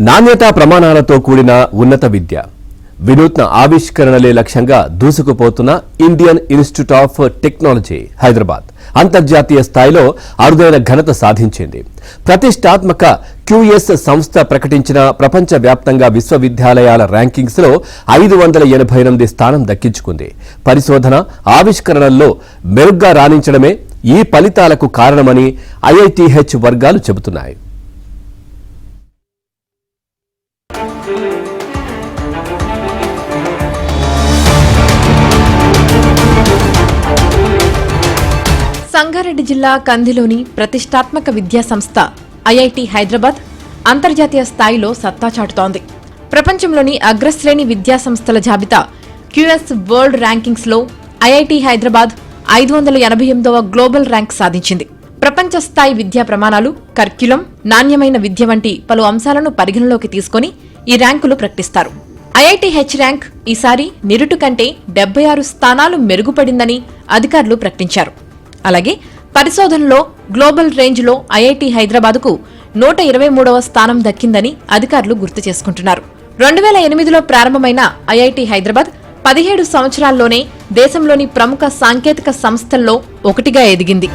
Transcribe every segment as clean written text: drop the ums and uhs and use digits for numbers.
నాణ్యతా ప్రమాణాలతో కూడిన ఉన్నత విద్య, వినూత్న ఆవిష్కరణలే లక్ష్యంగా దూసుకుపోతున్న Indian Institute of Technology Hyderabad అంతర్జాతీయ స్థాయిలో అరుదైన ఘనత సాధించింది. ప్రతిష్టాత్మక QS సంస్థ ప్రకటించిన ప్రపంచవ్యాప్తంగా విశ్వవిద్యాలయాల ర్యాంకింగ్స్ లో 588 స్థానం దక్కించుకుంది. పరిశోధన ఆవిష్కరణల్లో మెరుగ్గా రాణించడమే ఈ ఫలితాలకు కారణమని IITH వర్గాలు చెబుతున్నాయి. సంగారెడ్డి జిల్లా కందిలోని ప్రతిష్టాత్మక విద్యా సంస్థ IIT హైదరాబాద్ అంతర్జాతీయ స్థాయిలో సత్తా చాటుతోంది. ప్రపంచంలోని అగ్రశ్రేణి విద్యా సంస్థల జాబితా QS వరల్డ్ ర్యాంకింగ్స్ లో IIT హైదరాబాద్ 588వ గ్లోబల్ ర్యాంక్ సాధించింది. ప్రపంచ స్థాయి విద్యా ప్రమాణాలు, కర్క్యులం, నాణ్యమైన విద్య వంటి పలు అంశాలను పరిగణలోకి తీసుకుని ఈ ర్యాంకులు ప్రకటిస్తారు. IITH ర్యాంక్ ఈసారి నిరుటు కంటే 76 స్థానాలు మెరుగుపడిందని అధికారులు ప్రకటించారు. అలాగే పరిశోధనలో గ్లోబల్ రేంజ్లో IIT హైదరాబాద్కు 123వ స్థానం దక్కిందని అధికారులు గుర్తు చేసుకుంటున్నారు. 2008లో ప్రారంభమైన IIT హైదరాబాద్ 17 సంవత్సరాల్లోనే దేశంలోని ప్రముఖ సాంకేతిక సంస్థల్లో ఒకటిగా ఎదిగింది.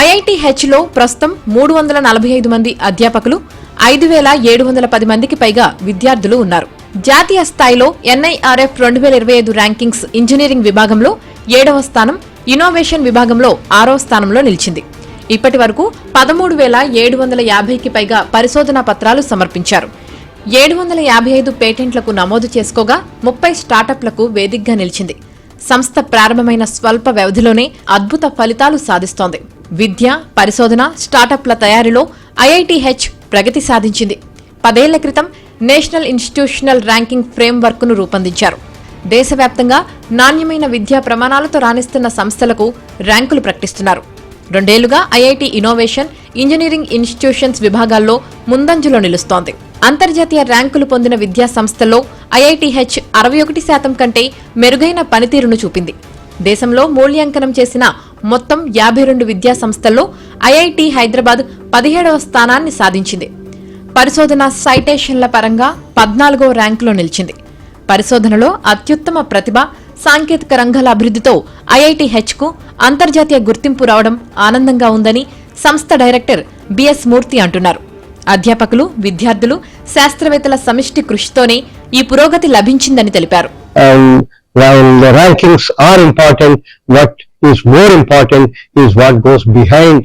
IITHలో ప్రస్తుతం 345 మంది అధ్యాపకులు, 5710 మందికి పైగా విద్యార్థులు ఉన్నారు. జాతీయ స్థాయిలో NIRF 2025 ర్యాంకింగ్స్ ఇంజనీరింగ్ విభాగంలో 7వ స్థానం, ఇన్నోవేషన్ విభాగంలో 6వ స్థానంలో నిలిచింది. ఇప్పటి వరకు 13,750కి పైగా పరిశోధనా పత్రాలు సమర్పించారు. 755 పేటెంట్లకు నమోదు చేసుకోగా 30 స్టార్టప్లకు వేదికగా నిలిచింది. సంస్థ ప్రారంభమైన స్వల్ప వ్యవధిలోనే అద్భుత ఫలితాలు సాధిస్తోంది. విద్య, పరిశోధన, స్టార్టప్ల తయారీలో IITH ప్రగతి సాధించింది. 10 ఏళ్ల క్రితం నేషనల్ ఇన్స్టిట్యూషనల్ ర్యాంకింగ్ ఫ్రేమ్వర్క్ ను రూపొందించారు. దేశవ్యాప్తంగా నాణ్యమైన విద్యా ప్రమాణాలతో రాణిస్తున్న సంస్థలకు ర్యాంకులు ప్రకటిస్తున్నారు. 2 ఏళ్లుగా IIT ఇన్నోవేషన్, ఇంజనీరింగ్ ఇన్స్టిట్యూషన్స్ విభాగాల్లో ముందంజలో నిలుస్తోంది. అంతర్జాతీయ ర్యాంకులు పొందిన విద్యా సంస్థల్లో IITH 61% కంటే మెరుగైన పనితీరును చూపింది. దేశంలో మూల్యాంకనం చేసిన మొత్తం 52 విద్యా సంస్థల్లో IIT హైదరాబాద్ 17వ స్థానాన్ని సాధించింది. పరిశోధన సైటేషన్ల పరంగా 14వ ర్యాంకులో నిలిచింది. పరిశోధనలో అత్యుత్తమ ప్రతిభ, సాంకేతిక రంగాల అభివృద్ధితో IITHకు అంతర్జాతీయ గుర్తింపు రావడం ఆనందంగా ఉందని సంస్థ డైరెక్టర్ BS మూర్తి అంటున్నారు. అధ్యాపకులు, విద్యార్థులు, శాస్త్రవేత్తల సమిష్టి కృషితోనే ఈ పురోగతి లభించిందని తెలిపారు. While the rankings are important, what is more important is what goes behind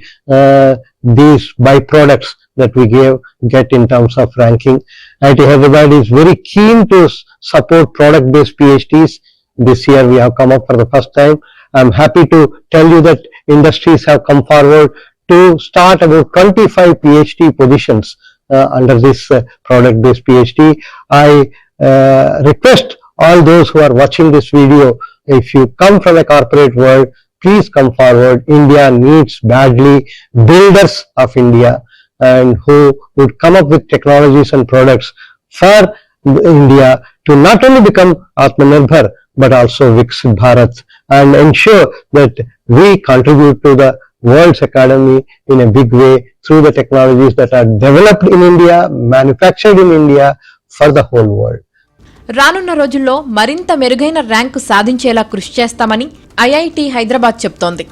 these byproducts that we get in terms of ranking. IIT Hyderabad is very keen to support product-based PhDs. This year we have come up for the first time. I'm happy to tell you that industries have come forward to start about 25 PhD positions under this product-based PhD. I request all those who are watching this video, if you come from a corporate world, please come forward. India needs badly builders of India and who would come up with technologies and products for India to not only become Atmanirbhar but also Viksit Bharat and ensure that we contribute to the world's economy in a big way through the technologies that are developed in India, manufactured in India for the whole world. రానున్న రోజుల్లో మరింత మెరుగైన rank సాధించేలా కృషి చేస్తామని IIT Hyderabad చెబుతోంది.